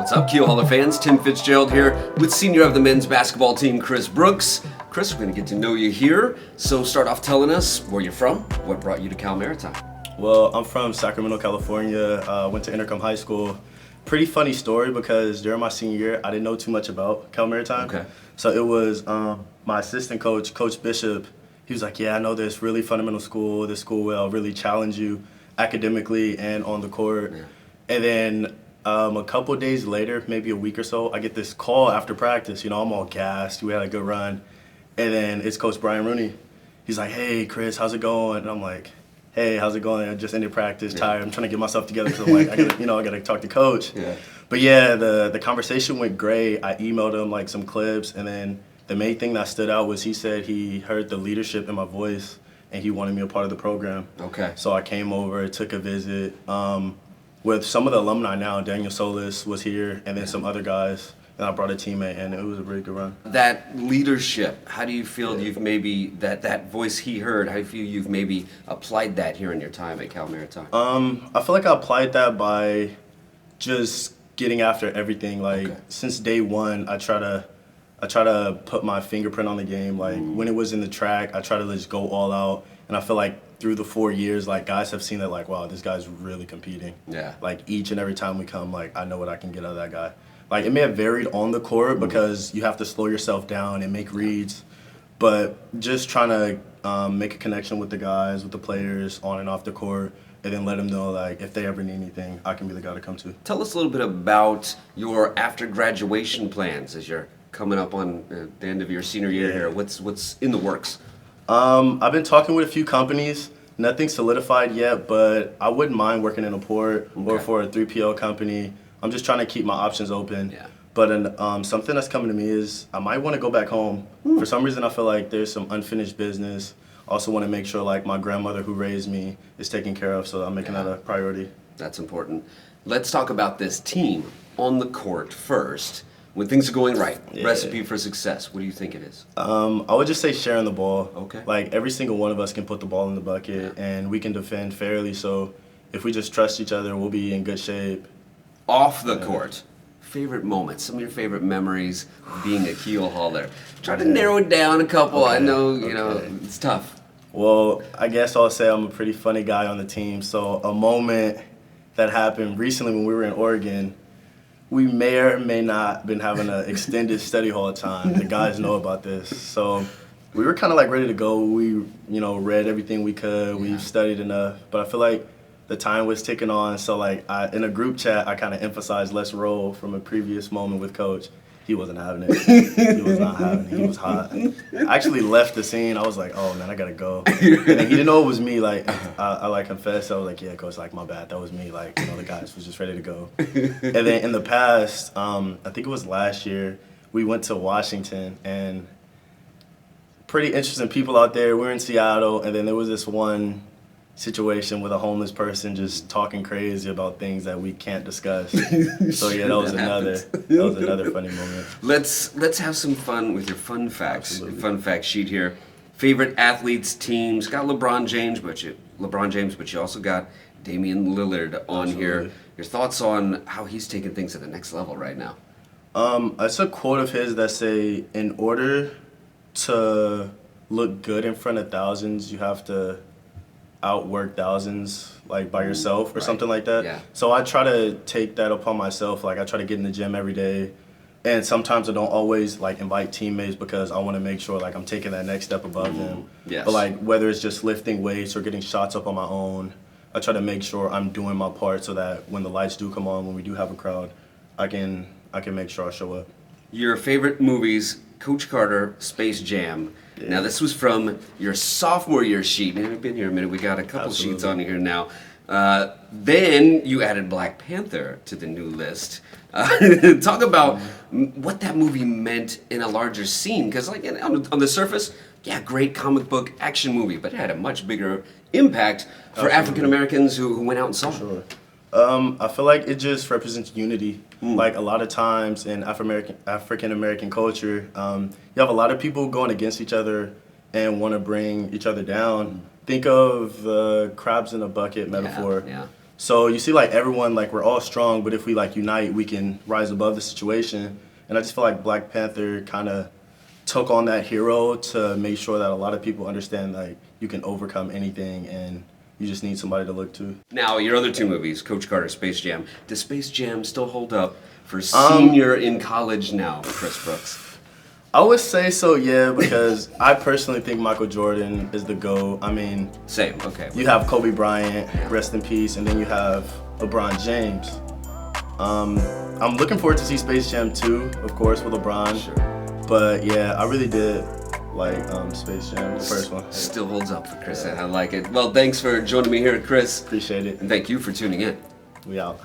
What's up, Keelhauler fans? Tim Fitzgerald here with senior of the men's basketball team, Chris Brooks. Chris, we're going to get to know you here. So start off telling us where you're from, what brought you to Cal Maritime. Well, I'm from Sacramento, California. Went to Intercom High School. Pretty funny story because during my senior year, I didn't know too much about Cal Maritime. Okay. So it was my assistant coach, Coach Bishop. He was like, yeah, I know this really fundamental school. This school will really challenge you academically and on the court. Yeah. And then a couple of days later, maybe a week or so, I get this call after practice. You know, I'm all gassed. We had a good run. And then it's Coach Brian Rooney. He's like, hey, Chris, how's it going? And I'm like, hey, how's it going? I just ended practice, tired. I'm trying to get myself together. So I'm like, I gotta talk to Coach. Yeah. But yeah, the conversation went great. I emailed him like some clips, and then the main thing that stood out was he said he heard the leadership in my voice, and he wanted me a part of the program. Okay. So I came over, took a visit with some of the alumni now. Daniel Solis was here, and then some other guys. And I brought a teammate, and it was a really good run. That leadership, how do you feel you've maybe, that voice he heard, how do you feel you've maybe applied that here in your time at Cal Maritime? I feel like I applied that by just getting after everything. Like since day one, I try to put my fingerprint on the game. Like when it was in the track, I try to just go all out. And I feel like through the 4 years, like guys have seen that, like, wow, this guy's really competing. Yeah. Like each and every time we come, like I know what I can get out of that guy. Like it may have varied on the court because you have to slow yourself down and make reads, but just trying to make a connection with the guys, with the players on and off the court, and then let them know, like, if they ever need anything, I can be the guy to come to. Tell us a little bit about your after graduation plans as you're coming up on the end of your senior year here. What's in the works? I've been talking with a few companies. Nothing solidified yet, but I wouldn't mind working in a port or for a 3PL company. I'm just trying to keep my options open. Yeah. But something that's coming to me is I might want to go back home. For some reason, I feel like there's some unfinished business. Also want to make sure like my grandmother who raised me is taken care of, so I'm making that a priority. That's important. Let's talk about this team on the court first. When things are going right, recipe for success, what do you think it is? I would just say sharing the ball. Okay. Like every single one of us can put the ball in the bucket and we can defend fairly. So if we just trust each other, we'll be in good shape. Off the court, favorite moments, some of your favorite memories of being a Keelhauler. Try to narrow it down a couple. I know, you know, it's tough. Well, I guess I'll say I'm a pretty funny guy on the team. So a moment that happened recently when we were in Oregon, we may or may not been having an extended study hall time. The guys know about this. So we were kind of like ready to go. We, read everything we could. We studied enough. But I feel like the time was ticking on. So like in a group chat, I kind of emphasized let's roll from a previous moment with Coach. He wasn't having it. He was not having it. He was hot. I actually left the scene. I was like, oh man, I gotta go. And he didn't know it was me. Like I like confessed. I was like, yeah, Coach, like my bad. That was me. Like the guys was just ready to go. And then in the past, I think it was last year, we went to Washington and pretty interesting people out there. We were in Seattle, and then there was this one situation with a homeless person just talking crazy about things that we can't discuss. So yeah, that was another funny moment. Let's have some fun with your fun facts. Your fun fact sheet here. Favorite athletes, teams. Got LeBron James, but you also got Damian Lillard on here. Your thoughts on how he's taking things to the next level right now? It's a quote of his that say, in order to look good in front of thousands, you have to outwork thousands like by yourself or something like that. Yeah. So I try to take that upon myself. Like I try to get in the gym every day, and sometimes I don't always like invite teammates because I want to make sure like I'm taking that next step above them. Yes. But like whether it's just lifting weights or getting shots up on my own, I try to make sure I'm doing my part so that when the lights do come on, when we do have a crowd, I can make sure I show up. Your favorite movies, Coach Carter, Space Jam. Yeah. Now, this was from your sophomore year sheet. Man, we've been here a minute. We got a couple sheets on here now. Then you added Black Panther to the new list. Talk about what that movie meant in a larger scene. Because like on the surface, yeah, great comic book action movie, but it had a much bigger impact for African Americans who went out and saw it. I feel like it just represents unity. Like a lot of times in African American culture, you have a lot of people going against each other and want to bring each other down. Think of the crabs in a bucket metaphor. Yeah. So you see, like, everyone, like, we're all strong, but if we, like, unite, we can rise above the situation. And I just feel like Black Panther kind of took on that hero to make sure that a lot of people understand, like, you can overcome anything and you just need somebody to look to. Now, your other two movies, Coach Carter, Space Jam. Does Space Jam still hold up for senior in college now, Chris Brooks? I would say so, yeah, because I personally think Michael Jordan is the GOAT. I mean, Same, okay. you have Kobe Bryant, rest in peace, and then you have LeBron James. I'm looking forward to see Space Jam 2, of course, with LeBron. Sure. But yeah, I really did like Space Jam, the first one. Still holds up for Chris. I like it. Well, thanks for joining me here, Chris. Appreciate it. And thank you for tuning in. We out.